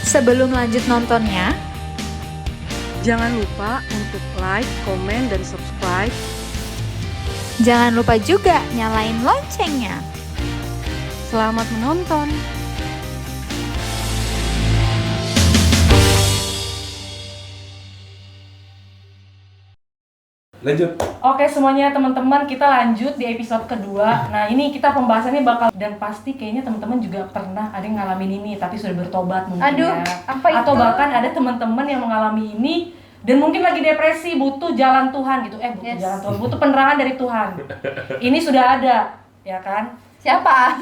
Sebelum lanjut nontonnya, Jangan lupa untuk like, komen, dan subscribe. jangan lupa juga nyalain loncengnya. Selamat menonton. Lanjut. Oke semuanya teman-teman, kita lanjut di episode kedua. Nah ini kita pembahasannya bakal, dan pasti kayaknya teman-teman juga pernah ada yang ngalamin ini tapi sudah bertobat mungkin. Aduh, ya. apa itu? Atau bahkan ada teman-teman yang mengalami ini dan mungkin lagi depresi, butuh jalan Tuhan gitu. Butuh Yes. jalan Tuhan, butuh penerangan dari Tuhan. Ini sudah ada, ya kan? Siapa?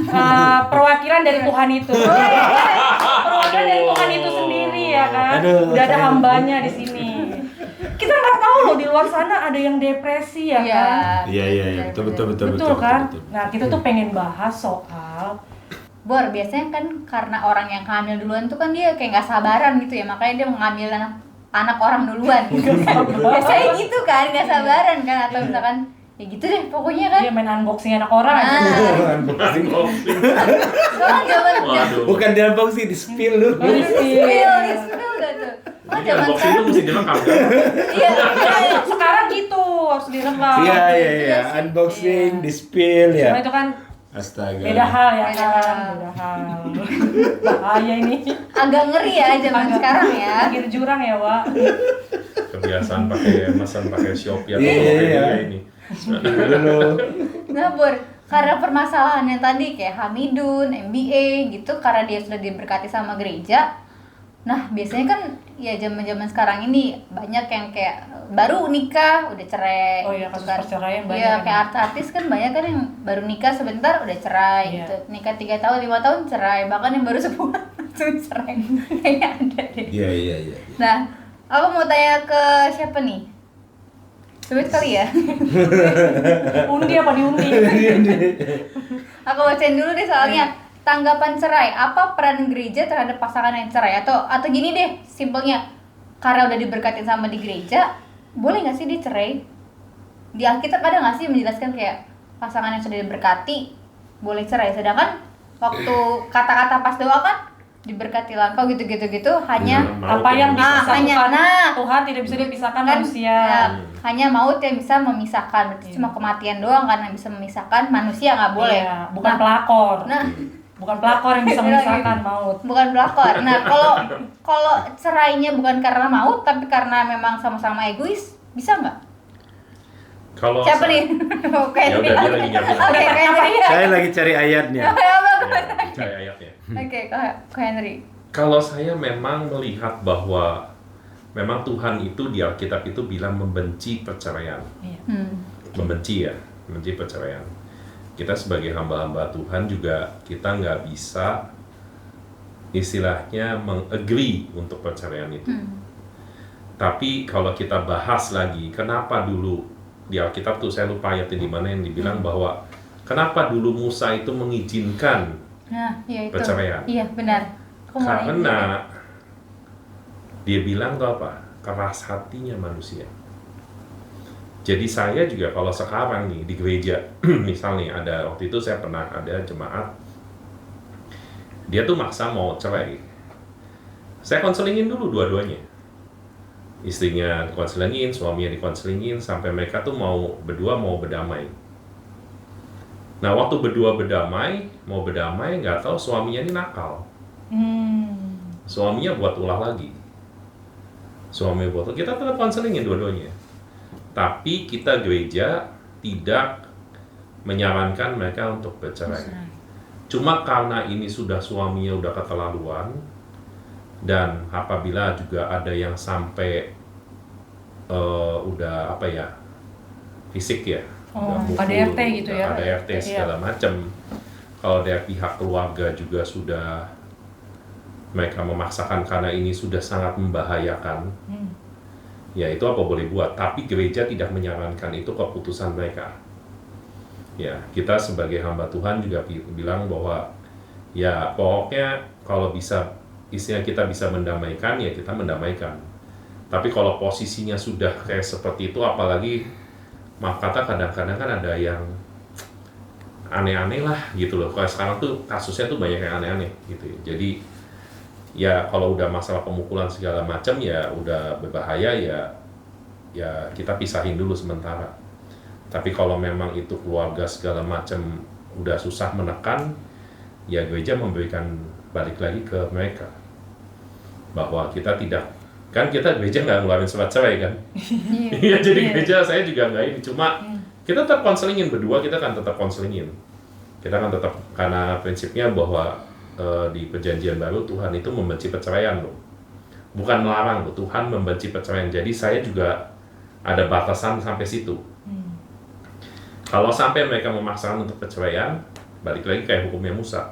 Perwakilan dari Tuhan itu. Perwakilan dari Tuhan itu sendiri, ya kan? Aduh, Udah ada sayang. hambanya di sini. Kita nggak tahu loh di luar sana ada yang depresi, ya kan? Iya, betul. Betul kan? Nah, kita tuh pengen bahas soal Bor, biasanya kan karena orang yang hamil duluan tuh kan dia kayak nggak sabaran gitu ya, makanya dia mengambil anak orang duluan. Biasanya gitu kan, nggak sabaran kan, atau misalkan ya gitu deh pokoknya kan. dia main unboxing anak orang aja. Soalnya zaman Bukan di unboxing, di spill lu. spill gak tuh. Oh Ini zaman unboxing itu sekarang. mesti direkam kan? Iya. Sekarang gitu harus direkam. Iya. Unboxing, di spill ya. Cuma itu kan Astaga. beda hal ya Beda kan, hal. beda hal. Bahaya ini. Agak ngeri ya zaman sekarang ya. Pinggir jurang ya, Wak. Kebiasaan pakai pesan pakai Shopee atau Iya. Tokopedia ini. Dulu. Nah Bor, karena permasalahannya tadi kayak Hamidun, MBA gitu, karena dia sudah diberkati sama gereja. Nah biasanya kan ya zaman sekarang ini banyak yang kayak baru nikah udah cerai. Oh iya, gitu kasus kan. perceraian banyak Iya ya. kayak artis kan banyak kan yang baru nikah sebentar udah cerai Iya. gitu. Nikah 3 tahun, 5 tahun cerai, bahkan yang baru sebulan langsung cerai. Kayaknya ada deh. Iya. Nah, aku mau tanya ke siapa nih? Sebut kali ya. Undi apa diundi? Aku bacain dulu deh soalnya. Tanggapan cerai, apa peran gereja terhadap pasangan yang cerai? Atau gini deh, simpelnya, karena udah diberkatin sama di gereja, boleh nggak sih dicerai? Di Alkitab ada nggak sih menjelaskan kayak pasangan yang sudah diberkati boleh cerai, sedangkan waktu kata-kata pas doa kan diberkati langkau gitu hanya Apa yang dipisahkan hanya- Tuhan tidak bisa dipisahkan kan manusia. ya, hanya maut yang bisa memisahkan, berarti Iya. cuma kematian doang kan yang bisa memisahkan, manusia nggak boleh. Iya, bukan Nah, pelakor. Nah, Bukan pelakor yang bisa Beda lagi. memisahkan maut. bukan pelakor. Nah, kalau cerainya bukan karena maut tapi karena memang sama-sama egois, bisa nggak? Kalau Siapa nih? Oke. Ya udah, dia lagi nyari. Oke, Kak Henry. Saya lagi cari ayatnya. Ya, cari ayatnya. Oke, Kak Henry. Kalau saya memang melihat bahwa memang Tuhan itu di Alkitab itu bilang membenci perceraian. Iya. Membenci perceraian. Kita sebagai hamba-hamba Tuhan juga kita nggak bisa istilahnya mengagree untuk perceraian itu. Tapi kalau kita bahas lagi, kenapa dulu di Alkitab tuh saya lupa ayatnya di mana yang dibilang bahwa kenapa dulu Musa itu mengizinkan Nah, iya itu. perceraian? Iya, benar. Aku mau nanya. Karena dia bilang tuh apa? Keras hatinya manusia. Jadi saya juga kalau sekarang nih di gereja, misalnya ada waktu itu saya pernah ada jemaat, dia tuh maksa mau cerai. Saya konselingin dulu dua-duanya. Istrinya dikonselingin, suaminya dikonselingin, sampai mereka tuh berdua mau berdamai. Nah waktu berdua mau berdamai, nggak tahu suaminya ini nakal. Suaminya buat ulah lagi. Kita tetap konselingin dua-duanya. Tapi kita gereja tidak menyarankan mereka untuk bercerai. Cuma karena ini sudah suaminya udah keterlaluan, dan apabila juga ada yang sampai udah fisik ya, udah mukul, KDRT gitu ya? KDRT segala macam. Kalau dari pihak keluarga juga sudah mereka memaksakan karena ini sudah sangat membahayakan. Ya itu apa boleh buat, tapi gereja tidak menyarankan itu keputusan mereka. Ya kita sebagai hamba Tuhan juga bilang bahwa ya pokoknya kalau bisa istilah kita bisa mendamaikan ya kita mendamaikan. Tapi kalau posisinya sudah kayak seperti itu, apalagi maaf kata kadang-kadang kan ada yang aneh-aneh lah gitu loh. Kalau sekarang tuh kasusnya tuh banyak yang aneh-aneh gitu ya. Jadi Ya kalau udah masalah pemukulan segala macam ya udah berbahaya ya kita pisahin dulu sementara. Tapi kalau memang itu keluarga segala macam udah susah menekan, ya gereja memberikan balik lagi ke mereka bahwa kita tidak, kan kita gereja nggak ngeluarin surat cerai kan. Iya jadi gereja saya juga nggak ini, cuma kita tetap konselingin berdua, kita kan tetap konselingin, kita kan tetap, karena prinsipnya bahwa di perjanjian baru Tuhan itu membenci perceraian loh, bukan melarang loh, Tuhan membenci perceraian. Jadi saya juga ada batasan sampai situ. Kalau sampai mereka memaksakan untuk perceraian, balik lagi kayak hukumnya Musa,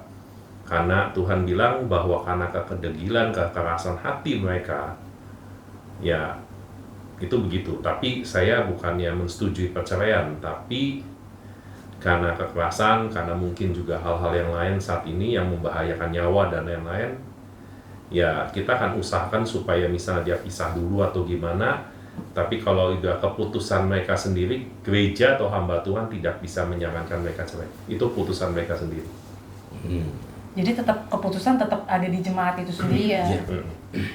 karena Tuhan bilang bahwa karena kekedegilan, kekerasan hati mereka, ya itu begitu. Tapi saya bukannya mensetujui perceraian, tapi karena kekerasan, karena mungkin juga hal-hal yang lain saat ini yang membahayakan nyawa dan lain-lain, ya kita akan usahakan supaya misalnya dia pisah dulu atau gimana. Tapi kalau udah keputusan mereka sendiri, gereja atau hamba Tuhan tidak bisa menyarankan mereka cerai. Itu putusan mereka sendiri. Jadi tetap keputusan tetap ada di jemaat itu sendiri ya.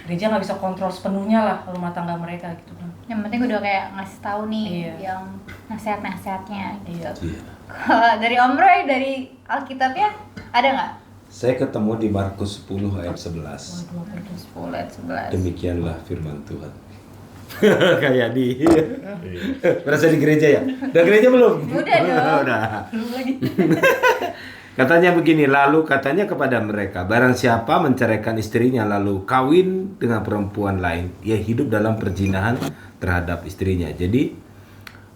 Gereja nggak bisa kontrol sepenuhnya lah rumah tangga mereka gitu kan. Yang penting udah kayak ngasih tahu nih yang nasihat-nasihatnya gitu. Kalau dari Om Roy, dari Alkitabnya ada nggak? Saya ketemu di Markus 10 ayat 11. 10 ayat 11. Demikianlah firman Tuhan. Kayak di berasa di gereja ya? Udah gereja belum? Udah dong. Udah. Belum lagi. Katanya begini, lalu katanya kepada mereka, barang siapa menceraikan istrinya lalu kawin dengan perempuan lain, ia hidup dalam perzinahan terhadap istrinya. Jadi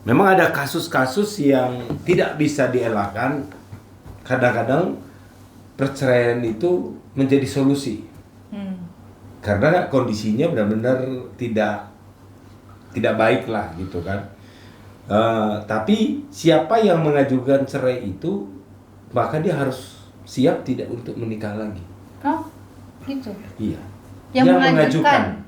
memang ada kasus-kasus yang tidak bisa dielakkan. Kadang-kadang perceraian itu menjadi solusi. Karena kondisinya benar-benar tidak baik lah gitu kan. Tapi siapa yang mengajukan cerai itu, maka dia harus siap tidak untuk menikah lagi. Oh, gitu. Iya. Yang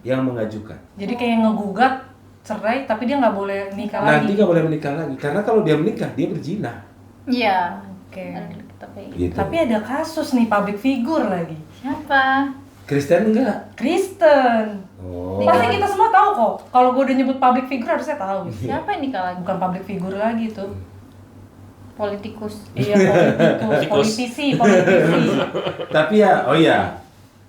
mengajukan. Jadi kayak ngegugat cerai tapi dia nggak boleh nikah lagi. Nanti nggak boleh menikah lagi, karena kalau dia menikah dia berzina. Iya. Oke. Gitu. Tapi ada kasus nih public figure lagi. Siapa? Kristen enggak? Kristen. Oh. Pasti kita semua tahu kok. Kalau gue udah nyebut public figure harusnya tahu. Siapa yang nikah lagi? Bukan public figure lagi tuh. Politikus. Iya, politisi. Tapi ya, oh iya,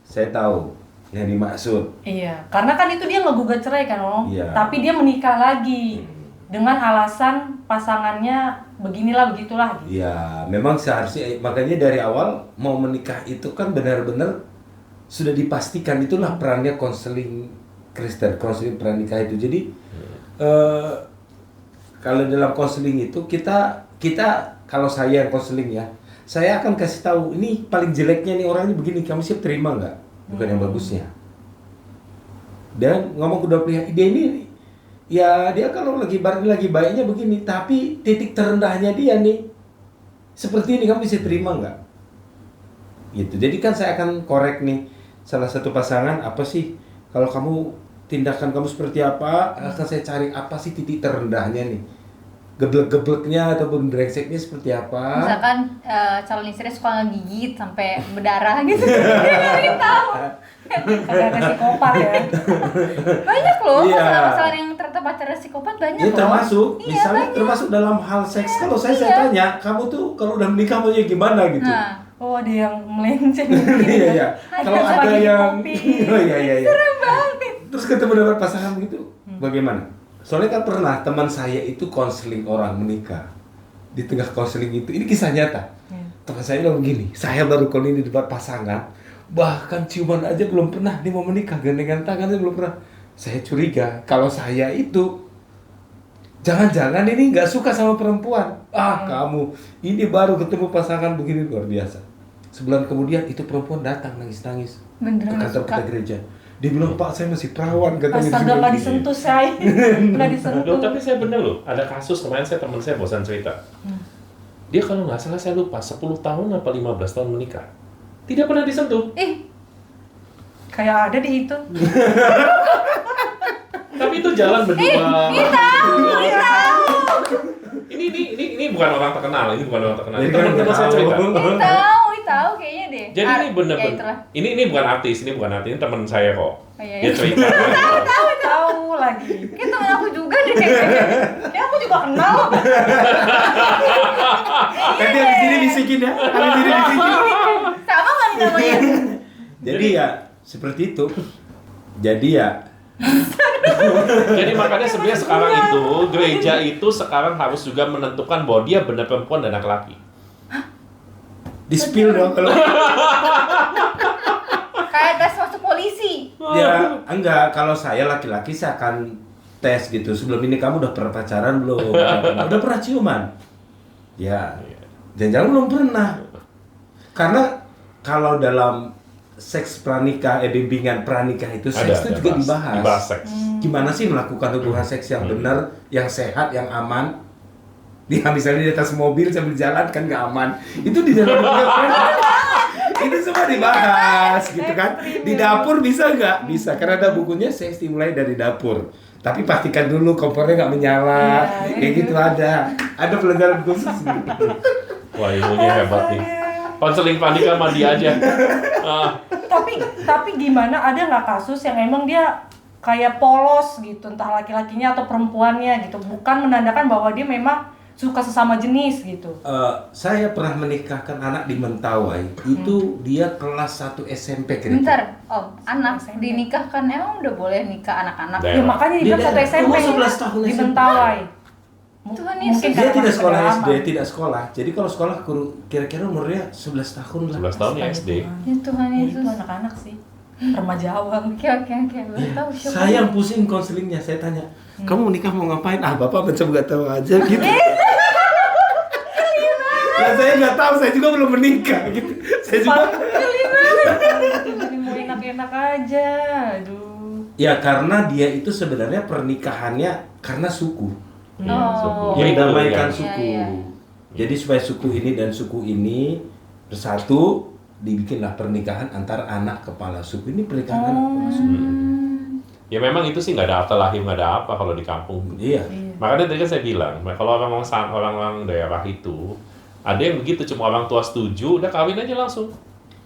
saya tahu yang dimaksud. Iya, karena kan itu dia ngegugat cerai kan, Om. Iya. Tapi dia menikah lagi dengan alasan pasangannya beginilah begitulah gitu. Ya, memang seharusnya, makanya dari awal mau menikah itu kan benar-benar sudah dipastikan, itulah perannya konseling Kristen, konseling pernikah itu. Jadi kalau dalam konseling itu kita kalau saya yang konseling ya, saya akan kasih tahu ini paling jeleknya nih orangnya begini, kamu siap terima nggak? Bukan yang bagusnya. Dan ngomong ke dua pihak, dia ini ya dia kalau lagi baiknya begini, tapi titik terendahnya dia nih seperti ini, kamu bisa terima nggak? Gitu. Jadi kan saya akan korek nih salah satu pasangan, apa sih kalau kamu tindakan kamu seperti apa, akan saya cari apa sih titik terendahnya nih, geblek-gebleknya ataupun brengseknya seperti apa. Misalkan calon istri suka ngegigit sampai berdarah gitu. Dia tahu. Karena psikopat ya. Banyak loh Iya. masalah-masalah yang ternyata pacarnya psikopat banyak Ya loh. termasuk, Iya, misalnya banyak. termasuk dalam hal seks. Kalau saya Iya. tanya, kamu tuh kalau udah menikah maunya gimana gitu? Nah, Oh, ada yang melenceng gitu. Iya iya. Kalau Ada ada pagi yang, kopi. oh iya iya. Serem banget. Terus ketemu dengan pasangan gitu, bagaimana? Soalnya kan pernah teman saya itu konseling orang menikah. Di tengah konseling itu, ini kisah nyata. Teman saya bilang begini, saya baru kali ini debat pasangan, bahkan ciuman aja belum pernah, dia mau menikah, gandengan tangan aja belum pernah. Saya curiga kalau saya itu jangan-jangan ini nggak suka sama perempuan. Kamu ini baru ketemu pasangan begini, luar biasa. Sebulan kemudian itu perempuan datang nangis-nangis ke beneran kantor suka. kita gereja. Dia bilang, Pak saya masih perawan katanya. Astaga, nggak disentuh saya. Nggak disentuh. Loh, tapi saya bener loh, ada kasus kemarin teman saya bosan cerita. Dia kalau nggak salah saya lupa 10 tahun apa 15 tahun menikah, tidak pernah disentuh. Kayak ada di itu. Tapi itu jalan berdua. Ini bukan orang terkenal, ini bukan orang terkenal. Jadi Teman-teman kan saya tahu. cerita. Tahu kayaknya deh. Jadi ini Ya, bener-bener, itulah. ini bukan artis, ini teman saya kok. Oh, iya, Dia iya. cerita. Tahu lagi. Kayak temen aku juga deh. Kayak aku juga kenal. Tadi habis ini bisikin ya. Habis ini bisikin. Sama kan namanya? Jadi ya seperti itu. Jadi ya Jadi makanya sebenarnya sekarang itu gereja itu sekarang harus juga menentukan bahwa dia benar perempuan dan laki-laki. di-spill dong kalau Kayak tes masuk polisi. ya enggak, kalau saya laki-laki saya akan tes gitu. Sebelum ini kamu udah pernah pacaran belum? Udah pernah ciuman? Ya. Jangan-jangan belum pernah. Karena kalau dalam seks pranikah, bimbingan pranikah itu seks itu juga dibahas. Dibahas seks. Gimana sih melakukan hubungan seks yang benar, yang sehat, yang aman? Dia misalnya di atas mobil sambil jalan kan nggak aman. Itu di dalam itu semua dibahas gitu kan. Di dapur bisa nggak? Bisa, karena ada bukunya seks dimulai dari dapur. Tapi pastikan dulu kompornya nggak menyala, kayak gitu ada pelajaran khusus. Wah, ilmunya hebat nih. Konseling pranikah mandi aja. Tapi gimana, ada nggak kasus yang emang dia kayak polos gitu, entah laki-lakinya atau perempuannya gitu, bukan menandakan bahwa dia memang suka sesama jenis gitu. Saya pernah menikahkan anak di Mentawai. Itu dia kelas 1 SMP kira-kira. Bentar, anak dinikahkan emang udah boleh nikah anak-anak? Daerah. Ya makanya dibilang Dia satu SMP 11 tahun di SMP. Mentawai. Tuhan Mungkin Yesus. Dia tidak sekolah karena SD, pengalaman. tidak sekolah. Jadi kalau sekolah kira-kira umurnya 11 tahun lah. 11 tahun ya SD. Ya Tuhan Ya, Yesus. itu anak-anak sih, remaja awal. Oke, baru tahu syukur. Saya yang pusing konselingnya, saya tanya, kamu menikah mau ngapain? Ah, bapak macam nggak tahu aja gitu. Ya saya nggak tahu, saya juga belum menikah gitu. Saya juga. Jadi mau enak-enak aja, aduh. Ya karena dia itu sebenarnya pernikahannya karena suku. Oh. Ya, itu Mendamaikan yang- suku. Iya, iya. Jadi supaya suku ini dan suku ini bersatu, dibikinlah pernikahan antar anak kepala suku. Ini pernikahan anak kepala suku. Ya memang itu sih nggak ada akte lahir, nggak ada apa kalau di kampung. Iya. Makanya tadi kan saya bilang, kalau orang-orang daerah itu ada yang begitu, cuma orang tua setuju, udah kawin aja langsung.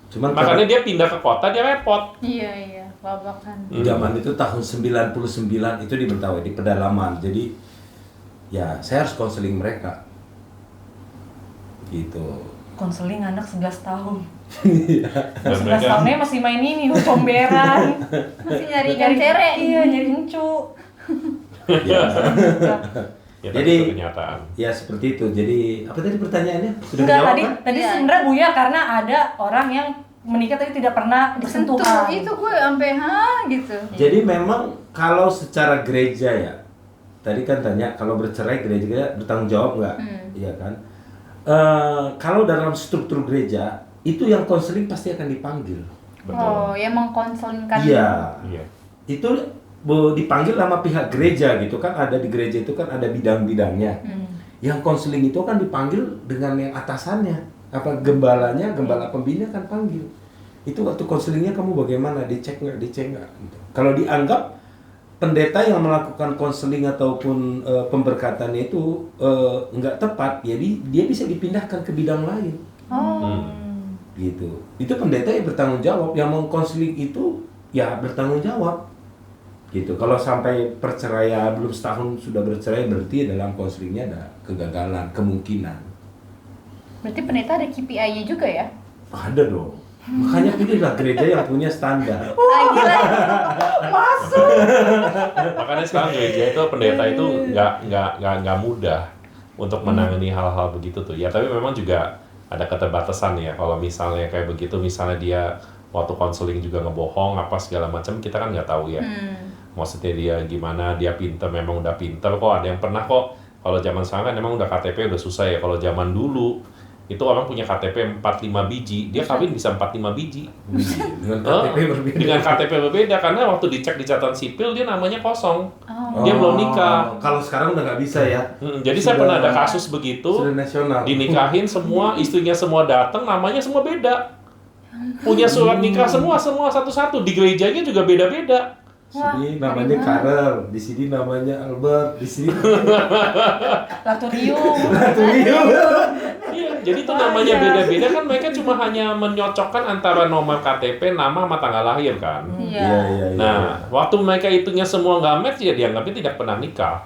Cuman Makanya dia pindah ke kota, dia repot. Iya, babakan. zaman itu tahun 99 itu di Mentawai, di pedalaman. Jadi ya saya harus konseling mereka. Gitu. Konseling anak 11 tahun. Dan 11 mereka, tahunnya masih main ini, comberan. Masih nyari ikan cere. Iya, nyari encu. Ya. ya Jadi- tapi itu kenyataan. Ya seperti itu. Jadi apa tadi pertanyaannya? Sudah Enggak, dijawab tadi kan? tadi Iya. sebenarnya Buya karena ada orang yang menikah tapi tidak pernah Sentuh bersentuhan. itu gue sampai gitu. Jadi memang kalau secara gereja ya, tadi kan tanya kalau bercerai gereja bertanggung jawab nggak? Iya kan? Kalau dalam struktur gereja itu yang konseling pasti akan dipanggil. Betul. Oh, ya mengkonselingkan. Iya. Iya. Itu dipanggil sama pihak gereja gitu kan, ada di gereja itu kan ada bidang-bidangnya. Yang konseling itu kan dipanggil dengan yang atasannya, apa gembalanya, gembala pembina kan panggil. Itu waktu konselingnya kamu bagaimana, dicek nggak gitu. Kalau dianggap pendeta yang melakukan konseling ataupun pemberkatannya itu nggak tepat, jadi dia bisa dipindahkan ke bidang lain. Oh. Gitu. Itu pendeta yang bertanggung jawab, yang mau konseling itu ya bertanggung jawab. Gitu. Kalau sampai perceraian belum setahun sudah bercerai, berarti dalam konselingnya ada kegagalan, kemungkinan. Berarti pendeta ada KPI-nya juga ya? Ada dong. Makanya pilihlah gereja yang punya standar. Gila. Makanya sekarang gereja itu pendeta itu nggak mudah untuk menangani hal-hal begitu tuh. Ya tapi memang juga ada keterbatasan ya. Kalau misalnya kayak begitu, misalnya dia waktu konseling juga ngebohong apa segala macam, kita kan nggak tahu ya. Maksudnya dia gimana, dia pinter, memang udah pinter kok. Ada yang pernah kok. Kalau zaman sekarang kan memang udah KTP udah susah ya. Kalau zaman dulu itu orang punya KTP 45 biji, dia kawin bisa 45 biji. Dengan KTP berbeda. Dengan KTP berbeda karena waktu dicek di catatan sipil dia namanya kosong. Dia belum nikah. Kalau sekarang udah nggak bisa ya. Jadi saya Sudah- pernah ada kasus begitu, Sudah nasional. dinikahin semua, istrinya semua datang, namanya semua beda. Punya surat nikah semua satu-satu, di gerejanya juga beda-beda. Sini namanya Karel, di sini namanya Albert, di sini Laturium. Laturium. Iya. Jadi itu namanya beda-beda kan, mereka cuma hanya menyocokkan antara nomor KTP, nama sama tanggal lahir kan. Iya. Nah, waktu mereka hitungnya semua nggak match, ya dianggapnya tidak pernah nikah.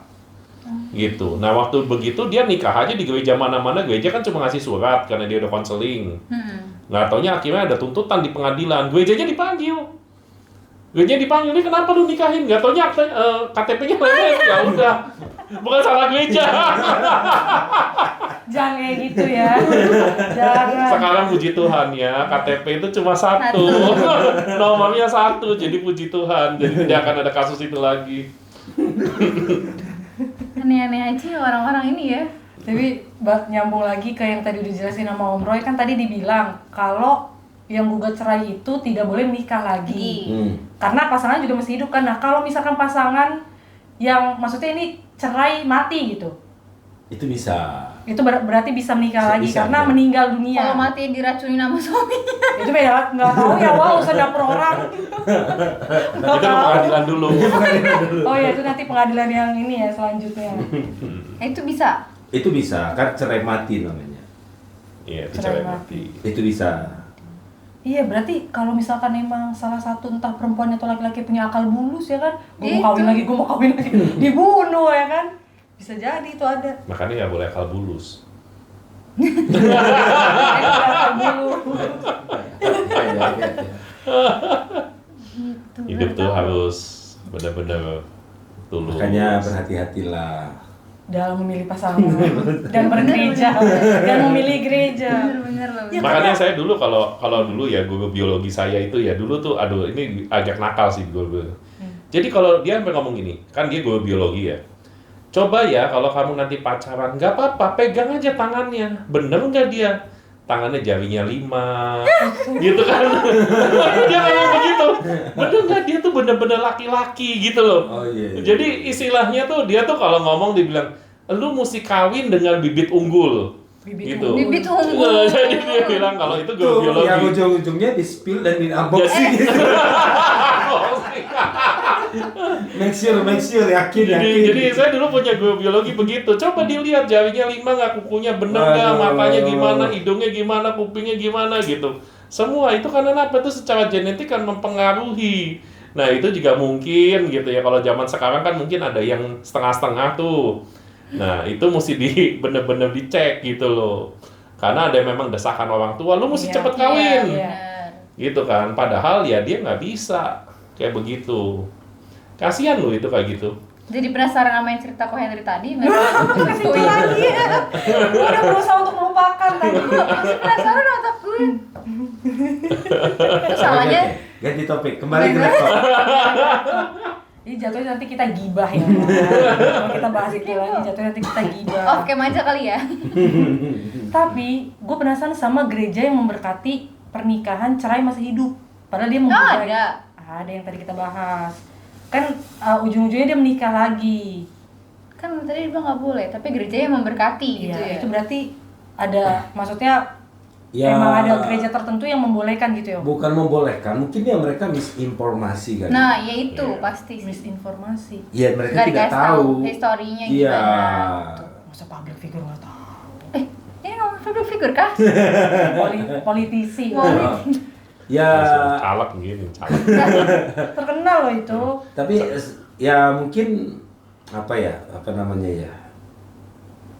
Gitu. Nah, waktu begitu dia nikah aja di gereja mana-mana, gereja kan cuma ngasih surat karena dia udah konseling. Nggak taunya akhirnya ada tuntutan di pengadilan, gerejanya dipanggil. Gerejanya dipanggil, ini kenapa lu nikahin? Nggak taunya KTP-nya lelet, ya udah. Bukan salah gereja. Jangan kayak gitu ya. Jangan. Sekarang puji Tuhan ya, KTP itu cuma satu. Nomornya satu, jadi puji Tuhan. Jadi tidak akan ada kasus itu lagi. Aneh-aneh aja orang-orang ini ya. Tapi nyambung lagi ke yang tadi udah dijelasin sama Om Roy, kan tadi dibilang kalau yang gugat cerai itu tidak boleh menikah lagi. Karena pasangan juga masih hidup kan. Nah, kalau misalkan pasangan yang maksudnya ini cerai mati gitu, Itu bisa. itu berarti bisa menikah lagi Bisa, karena ya. meninggal dunia. Kalau mati diracunin sama suaminya. Itu beda, nggak tahu ya, wow, urusan dapur orang. Itu ke pengadilan dulu. Oh ya, itu nanti pengadilan yang ini ya selanjutnya. Itu bisa. Itu bisa, kan cerai mati namanya. Iya, itu Cerai cerai mati. Itu bisa. Iya, berarti kalau misalkan emang salah satu entah perempuan atau laki-laki punya akal bulus ya kan, gue mau kawin lagi, dibunuh ya kan, bisa jadi itu ada. Makanya nggak boleh akal bulus. Akal bulus. Hidup tuh harus benar-benar tulus. Makanya berhati-hatilah. Dalam memilih pasangan dan bergereja dan memilih gereja. Bener loh. Ya, Makanya saya dulu kalau dulu ya guru biologi saya itu ya dulu tuh aduh ini agak nakal sih guru. Jadi kalau dia sampai ngomong gini, kan dia guru biologi ya. Coba ya kalau kamu nanti pacaran, nggak apa-apa, pegang aja tangannya. Bener nggak dia? Tangannya jarinya 5, gitu kan? Dia ngomong begitu. Bener nggak dia tuh bener-bener laki-laki gitu loh. Oh iya. Jadi istilahnya tuh dia tuh kalau ngomong dibilang, lu mesti kawin dengan bibit unggul. Bibit Gitu. Bibit unggul. Jadi dia bilang kalau itu Itu guru biologi. yang ujung-ujungnya di spill dan di unboxing gitu. Make sure, yakin. Jadi saya dulu punya guru biologi begitu. Coba dilihat jarinya 5 nggak, kukunya bener nggak, Aduh. matanya gimana, hidungnya gimana, kupingnya gimana gitu. Semua itu karena apa? Itu secara genetik kan mempengaruhi. Nah itu juga mungkin gitu ya. Kalau zaman sekarang kan mungkin ada yang setengah-setengah tuh. Nah itu mesti bener-bener dicek gitu loh. Karena ada memang desakan orang tua, lu mesti Iya, cepet kawin. iya. Gitu kan. Padahal ya dia nggak bisa kayak begitu. Kasihan lu itu kayak gitu. Jadi penasaran sama yang cerita kok Henry tadi? Itu lagi ya. Gue udah berusaha untuk melupakan tadi. Masih penasaran otak gue. Terus salahnya Ganti topik, kembali ke laptop. Ini jatuhnya nanti kita gibah ya. Kalau kita bahas itu lagi, jatuhnya nanti kita gibah. off cam aja kali ya. Tapi gue penasaran sama gereja yang memberkati pernikahan cerai masih hidup. Padahal dia memberkati. Ada yang tadi kita bahas. Kan ujung-ujungnya dia menikah lagi. Kan tadi dia bilang nggak boleh, tapi gereja yang memberkati gitu Iya, ya. itu berarti ada, maksudnya Ya, emang ada gereja tertentu yang membolehkan gitu ya? bukan membolehkan, mungkin ya mereka misinformasi kan. Nah, ya itu Iya. pasti sih. Misinformasi. Iya, mereka Nggak tidak dikasih tahu. historinya Iya. gimana. Masa public figure nggak tahu? Ini ngomong public figure kah? Politisi. Ya, Caleg gini, caleg. Terkenal loh itu. tapi ya mungkin apa namanya ya?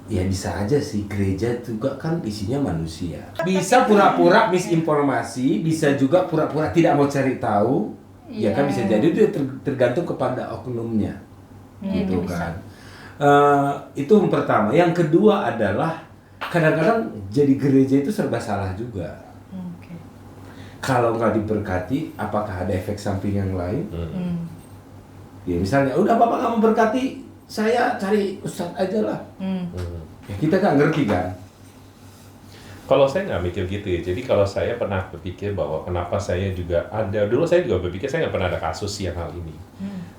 Ya bisa aja sih, gereja juga kan isinya manusia. Bisa pura-pura misinformasi, bisa juga pura-pura tidak mau cari tahu. Ya kan bisa jadi itu tergantung kepada oknumnya. Gitu itu bisa. kan. Itu yang pertama. Yang kedua adalah kadang-kadang jadi gereja itu serba salah juga. Oke. Kalau nggak diberkati, apakah ada efek samping yang lain? Hmm. Ya misalnya, udah Bapak nggak memberkati, saya cari ustadz aja lah. Ya kita nggak ngerti kan. Kalau saya nggak mikir gitu ya. Jadi kalau saya pernah berpikir bahwa kenapa saya juga ada, dulu saya juga berpikir saya nggak pernah ada kasus yang hal ini.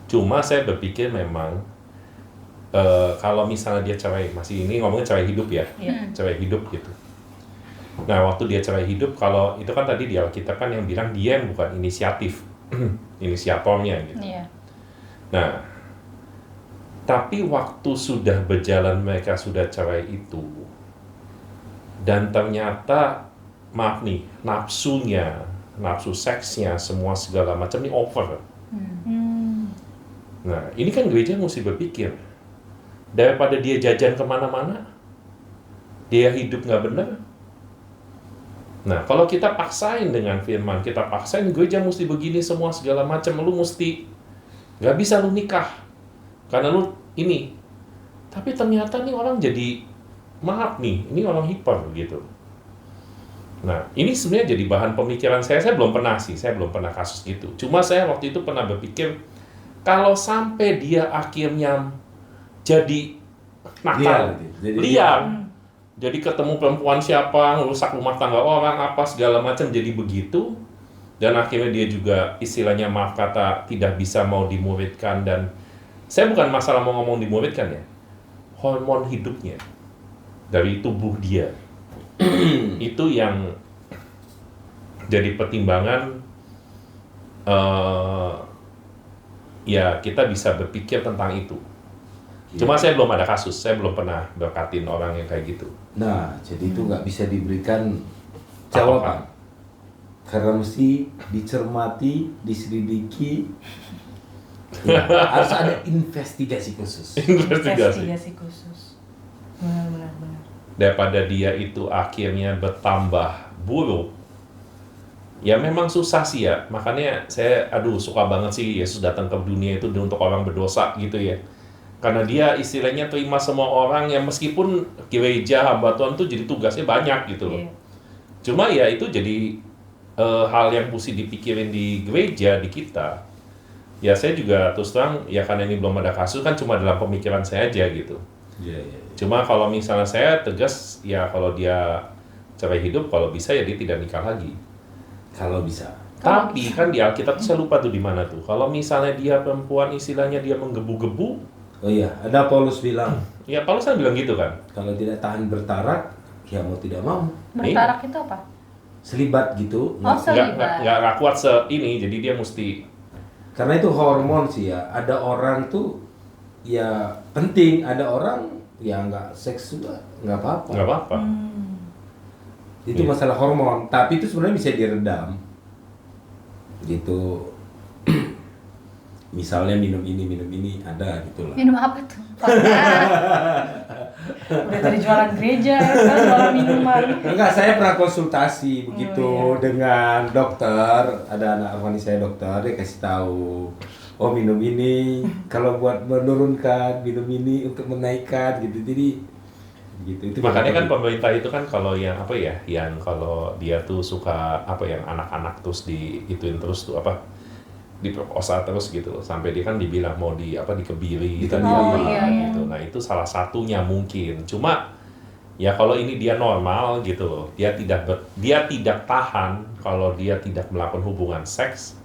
Cuma saya berpikir memang kalau misalnya dia cerai, masih ini ngomongin cerai hidup ya, cerai hidup gitu. Nah waktu dia cerai hidup, kalau itu kan tadi di Alkitab kan yang bilang dia yang bukan inisiatif, inisiatornya gitu. Iya. Nah, tapi waktu sudah berjalan mereka sudah cerai itu, Dan ternyata, maaf nih, nafsu seksnya, semua segala macam ini over. Nah, ini kan gereja mesti berpikir, daripada dia jajan kemana-mana, dia hidup nggak benar. Nah, kalau kita paksain dengan firman, kita paksain gereja mesti begini semua segala macam, lu mesti nggak bisa lu nikah karena lu ini. Tapi ternyata nih orang jadi, maaf nih, ini orang hiper gitu. Nah, ini sebenarnya jadi bahan pemikiran saya. Saya belum pernah kasus gitu. Cuma saya waktu itu pernah berpikir, kalau sampai dia akhirnya jadi nakal, liar, jadi ketemu perempuan siapa, ngerusak rumah tangga orang, apa segala macam, jadi begitu. Dan akhirnya dia juga istilahnya, maaf kata, tidak bisa mau dimuridkan. Dan saya bukan masalah mau ngomong dimuridkan ya, hormon hidupnya dari tubuh dia itu yang jadi pertimbangan. Ya kita bisa berpikir tentang itu. Cuma saya belum ada kasus, saya belum pernah berkatin orang yang kayak gitu. Nah, jadi itu nggak bisa diberikan jawaban. Karena mesti dicermati, diselidiki, ya, harus ada investigasi khusus. Investigasi khusus. Benar. Daripada dia itu akhirnya bertambah buruk, ya memang susah sih ya. Makanya saya suka banget sih Yesus datang ke dunia itu untuk orang berdosa gitu ya. Karena dia istilahnya terima semua orang yang meskipun gereja hamba Tuhan tuh jadi tugasnya banyak gitu loh. Cuma ya itu jadi hal yang mesti dipikirin di gereja, di kita. Ya saya juga terus terang, ya karena ini belum ada kasus kan cuma dalam pemikiran saya aja gitu. Cuma kalau misalnya saya tegas, ya kalau dia cerai hidup, kalau bisa ya dia tidak nikah lagi. Kalau bisa. Tapi kan di Alkitab saya lupa tuh di mana tuh. Kalau misalnya dia perempuan istilahnya dia menggebu-gebu. Oh iya, ada Paulus bilang. Ya Paulus kan bilang gitu kan. Kalau tidak tahan bertarak, ya mau tidak mau. Bertarak itu apa? Selibat gitu. Oh, selibat. Nggak kuat ini, jadi dia mesti. Karena itu hormon sih ya. Ada orang tuh ya penting, ada orang ya nggak seks juga nggak apa-apa. Nggak apa-apa. Itu masalah hormon, tapi itu sebenarnya bisa diredam. Gitu. Misalnya minum ini ada gitu lah. Minum apa tuh? Udah tadi jualan gereja, kan jualan minuman. Enggak, saya pernah konsultasi begitu dengan dokter. Ada anak rohani saya dokter, dia kasih tahu, oh minum ini kalau buat menurunkan, minum ini untuk menaikkan gitu. Jadi gitu. Itu makanya kan pemerintah itu kan kalau yang apa ya, yang kalau dia tuh suka apa yang anak-anak terus diituin terus tuh apa, diperkosa terus gitu loh, sampai dia kan dibilang mau dikebiri gitu. Gitu. Nah itu salah satunya mungkin. Cuma ya kalau ini dia normal gitu loh, dia tidak tahan kalau dia tidak melakukan hubungan seks,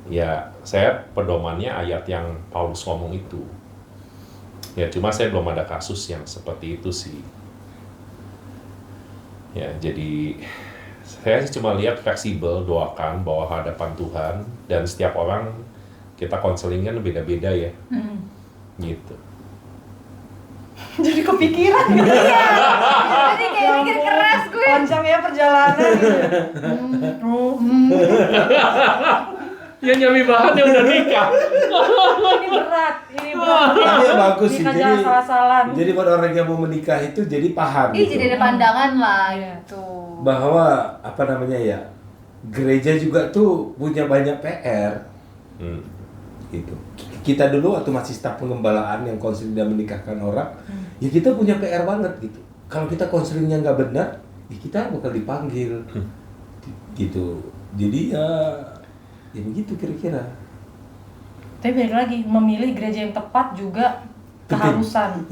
ya saya pedomannya ayat yang Paulus ngomong itu. Ya cuma saya belum ada kasus yang seperti itu sih. Ya jadi saya cuma lihat fleksibel, doakan bahwa hadapan Tuhan, dan setiap orang kita konseling kan beda-beda ya. Gitu. Jadi kepikiran. Iya. Jadi kayak mikir keras gue. Panjang ya perjalanan gitu. Ya nyami bahannya udah nikah. Ini berat. Ini bagus sih. Nikah jangan salah-salah. Jadi buat orang yang mau menikah itu jadi paham. Iya, gitu. jadi ada pandangan lah gitu. Bahwa apa namanya ya, gereja juga tuh punya banyak PR. Gitu. Kita dulu waktu masih staf pengembalaan yang konseling dan menikahkan orang, ya kita punya PR banget gitu. Kalau kita konselingnya nggak benar, ya kita bakal dipanggil. Gitu. Jadi ya begitu kira-kira. Tapi balik lagi, memilih gereja yang tepat juga keharusan.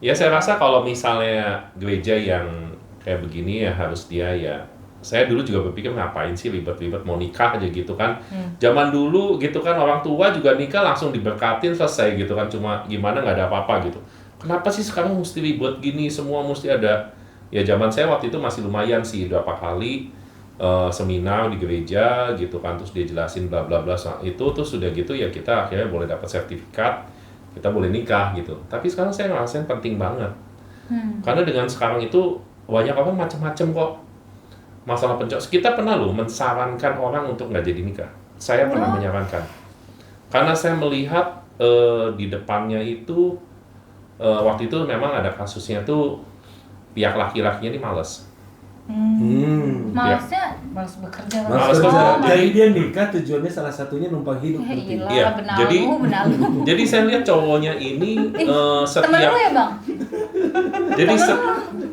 Ya saya rasa kalau misalnya gereja yang kayak begini ya harus dia ya. Saya dulu juga berpikir ngapain sih ribet-ribet mau nikah aja gitu kan. Zaman dulu gitu kan orang tua juga nikah langsung diberkatin selesai gitu kan. Cuma gimana nggak ada apa-apa gitu. Kenapa sih sekarang mesti ribet gini, semua mesti ada. Ya zaman saya waktu itu masih lumayan sih, berapa kali seminar di gereja gitu kan, terus dia jelasin bla bla bla itu, terus sudah gitu ya kita akhirnya boleh dapat sertifikat, kita boleh nikah gitu. Tapi sekarang saya ngerasain penting banget Karena dengan sekarang itu banyak orang macam-macam kok masalah pencoblos. Kita pernah loh mensarankan orang untuk nggak jadi nikah. Saya pernah menyarankan. Karena saya melihat di depannya itu waktu itu memang ada kasusnya tuh pihak laki-lakinya ini malas. Malesnya Malas bekerja. Mas kerja. jadi dia nikah tujuannya salah satunya numpang hidup. Berarti. gila, Iya, benalu. Jadi saya lihat cowoknya ini Temen setiap lu ya bang? jadi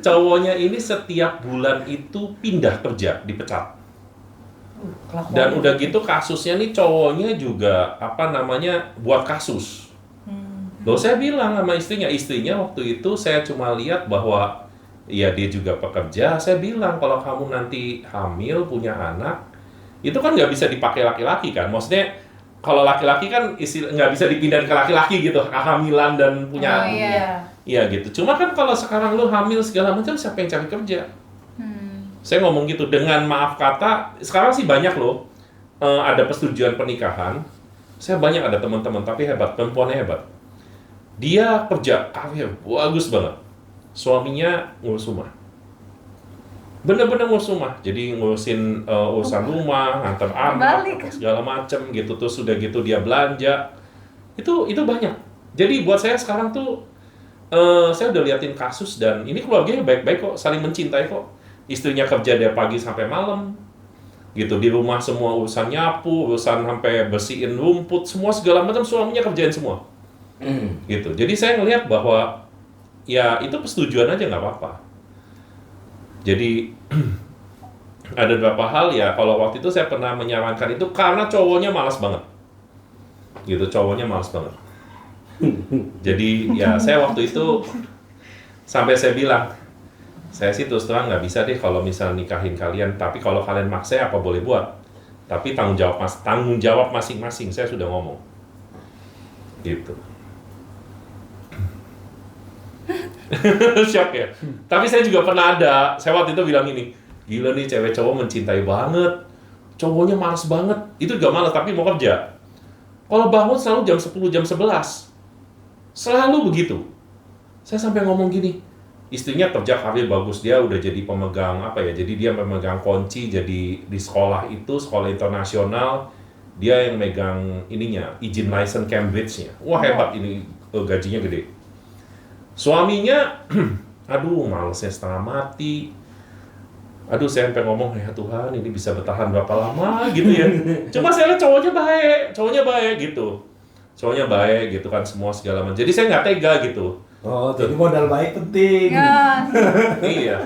cowoknya ini setiap bulan itu pindah kerja, dipecat. Dan udah gitu kasusnya nih cowoknya juga buat kasus. Loh saya bilang sama istrinya waktu itu saya cuma lihat bahwa ya dia juga pekerja. Saya bilang kalau kamu nanti hamil punya anak, itu kan nggak bisa dipakai laki-laki kan. Maksudnya kalau laki-laki kan nggak bisa dipindahin ke laki-laki gitu, kehamilan dan punya anak. Iya gitu. Cuma kan kalau sekarang lu hamil segala macam siapa yang cari kerja? Saya ngomong gitu dengan maaf kata. Sekarang sih banyak loh ada persetujuan pernikahan. Saya banyak ada teman-teman tapi hebat, perempuannya hebat. Dia kerja karir bagus banget. Suaminya ngurus rumah. Bener-bener ngurus rumah. Jadi ngurusin urusan rumah, nganter anak, segala macem gitu. Terus sudah gitu dia belanja. Itu banyak. Jadi buat saya sekarang tuh saya udah liatin kasus dan ini keluarganya baik-baik kok, saling mencintai kok. Istrinya kerja dari pagi sampai malam. Gitu, di rumah semua urusan nyapu, urusan sampai bersihin rumput, semua segala macam suaminya kerjain semua. Gitu. Jadi saya ngelihat bahwa ya itu persetujuan aja nggak apa-apa. Jadi ada beberapa hal ya, kalau waktu itu saya pernah menyarankan itu karena cowoknya malas banget. Gitu, cowoknya malas banget. Jadi ya saya waktu itu sampai saya bilang, saya sih terus terang nggak bisa deh kalau misal nikahin kalian, tapi kalau kalian maksa apa boleh buat. Tapi tanggung jawab masing-masing, saya sudah ngomong. Gitu. Shock ya. Tapi saya juga pernah saya waktu itu bilang ini, gila nih cewek cowok mencintai banget, cowoknya malas banget, itu juga malas tapi mau kerja. Kalau bangun selalu jam 10, jam 11, selalu begitu. Saya sampai ngomong gini, istrinya kerja karir bagus, dia udah jadi pemegang jadi dia pemegang kunci, jadi di sekolah itu, sekolah internasional, dia yang megang izin license Cambridge-nya. Wah hebat ini, gajinya gede. Suaminya, aduh malesnya setengah mati. Aduh saya sampai ngomong, ya Tuhan ini bisa bertahan berapa lama gitu ya. Cuma saya lihat cowoknya baik gitu. Cowoknya baik gitu kan, semua segala macam. Jadi saya nggak tega gitu. Oh, jadi modal baik penting. Ya. Iya.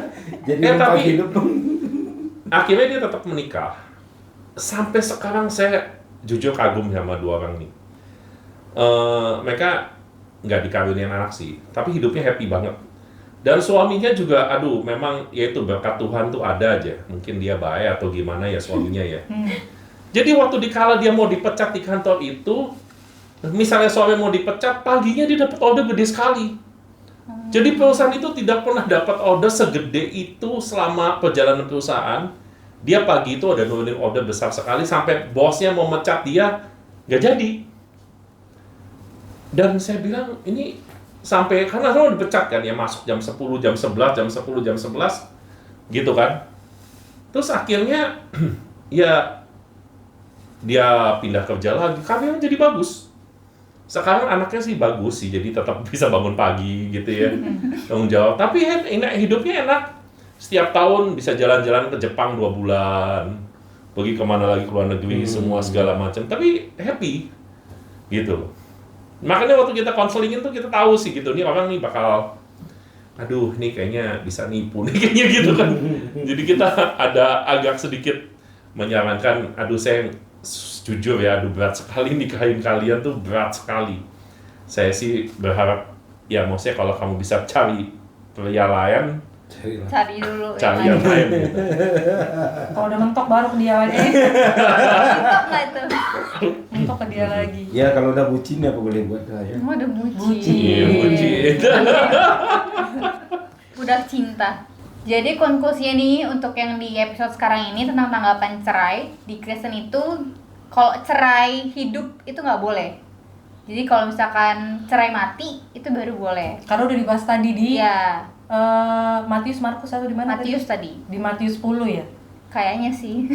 Jadi tapi hidup. akhirnya dia tetap menikah. Sampai sekarang saya jujur kagum sama dua orang nih. Mereka nggak dikawinin anak sih, tapi hidupnya happy banget. Dan suaminya juga, aduh, memang ya itu berkat Tuhan tuh ada aja. Mungkin dia baik atau gimana ya suaminya ya. Jadi waktu dikala dia mau dipecat di kantor itu, misalnya suami mau dipecat, paginya dia dapat order gede sekali. Jadi perusahaan itu tidak pernah dapat order segede itu selama perjalanan perusahaan. Dia pagi itu ada nurunin order besar sekali sampai bosnya mau mecat dia, nggak jadi. Dan saya bilang ini sampai karena lo dipecat kan ya, masuk jam 10, jam 11, jam 10, jam 11 gitu kan. Terus akhirnya ya dia pindah kerja lagi, karirnya jadi bagus. Sekarang anaknya sih bagus sih, jadi tetap bisa bangun pagi gitu ya, tanggung jawab. Tapi hidupnya enak. Setiap tahun bisa jalan-jalan ke Jepang 2 bulan, pergi kemana lagi ke luar negeri, semua segala macam. Tapi happy gitu. Makanya waktu kita konselingin tuh kita tahu sih gitu, nih orang nih bakal, aduh ini kayaknya bisa nipu nih kayaknya gitu kan. Jadi kita ada agak sedikit menyarankan, aduh saya jujur ya, aduh berat sekali nikahin kalian tuh, berat sekali. Saya sih berharap, ya maksudnya kalau kamu bisa cari pria lain, Cari dulu. cari yang lain gitu. Kalau udah mentok baru ke dia lagi. Mentok nggak itu? Mentok ke dia lagi. Ya kalau udah bucin ya apa boleh buat ya. Emang udah Iya, bucin. Udah cinta. Jadi konklusinya nih untuk yang di episode sekarang ini tentang tanggapan cerai di Kristen itu, kalau cerai hidup itu nggak boleh. Jadi kalau misalkan cerai mati itu baru boleh. Karena udah dibahas tadi di Iya. Matius, Markus atau di mana? Matius tadi? tadi. Di Matius 10 ya? Kayaknya sih.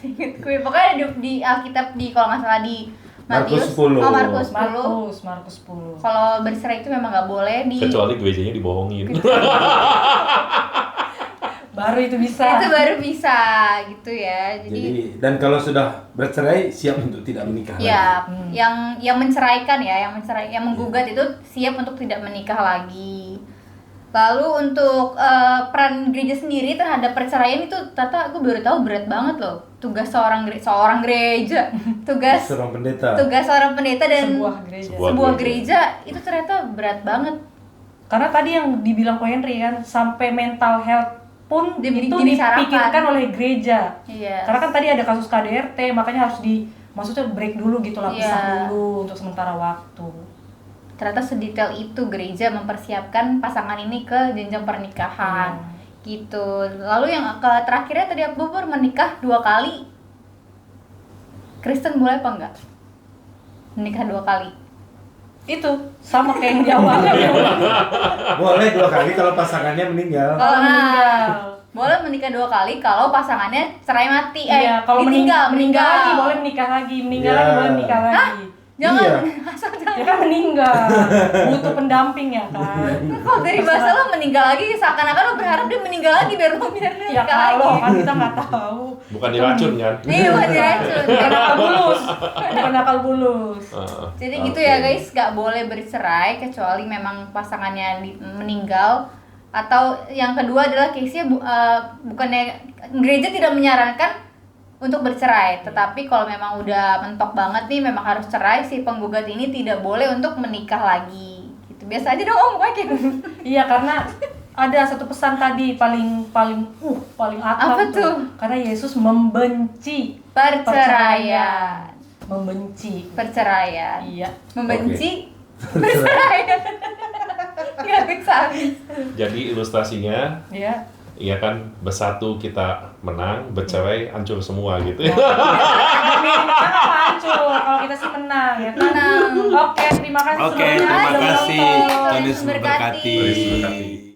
Ingat gue. Pokoknya di Alkitab kalau nggak salah di Markus Matius. 10. Oh, Markus 10. Markus 10. Kalau bercerai itu memang nggak boleh Kecuali gerejanya dibohongin. Baru itu bisa. itu baru bisa gitu ya. Jadi dan kalau sudah bercerai siap untuk tidak menikah ya, lagi. yang menceraikan ya, yang menggugat itu siap untuk tidak menikah lagi. Lalu untuk peran gereja sendiri terhadap perceraian itu ternyata aku baru tahu berat banget loh. Tugas seorang gereja, tugas seorang pendeta dan sebuah gereja itu ternyata berat banget. Karena tadi yang dibilang Ko Henry kan, sampai mental health pun itu dipikirkan oleh gereja. Iya. Karena kan tadi ada kasus KDRT, makanya harus maksudnya break dulu gitu lah, pisah dulu untuk sementara waktu. Ternyata sedetail itu gereja mempersiapkan pasangan ini ke jenjang pernikahan. Gitu. Lalu yang terakhirnya tadi Abu menikah 2 kali. Kristen boleh apa enggak? Menikah 2 kali. Itu sama kayak yang di awalnya. Boleh 2 kali kalau pasangannya meninggal. Boleh menikah 2 kali kalau pasangannya cerai mati. Iya, kalau meninggal lagi boleh menikah lagi, lagi boleh menikah lagi. Jangan, dia kan meninggal, butuh pendamping ya kan. Kok dari bahasa lo meninggal lagi, seakan-akan lo berharap dia meninggal lagi biar nikah ya kalau kan kita nggak tahu. Bukan diracun kan? Iya, bukan diracun. Bukan akal bulus. Jadi gitu ya guys, nggak boleh bercerai kecuali memang pasangannya meninggal. Atau yang kedua adalah case-nya bukannya gereja tidak menyarankan untuk bercerai, tetapi kalau memang udah mentok banget nih memang harus cerai, si penggugat ini tidak boleh untuk menikah lagi. Gitu. Biasa aja dong Om Makin. Iya, karena ada satu pesan tadi paling akrab. Apa tuh? Karena Yesus membenci perceraian. Membenci Perceraian. Iya. Membenci perceraian. Nggak bisa habis. Jadi ilustrasinya, iya kan, bersatu kita menang, bercerai hancur semua gitu ya. Kita nggak hancur, kalau kita sih menang ya kan. Menang. Oke, terima kasih Oke, semuanya. terima kasih. Tuhan Tuhan Yesus memberkati. memberkati.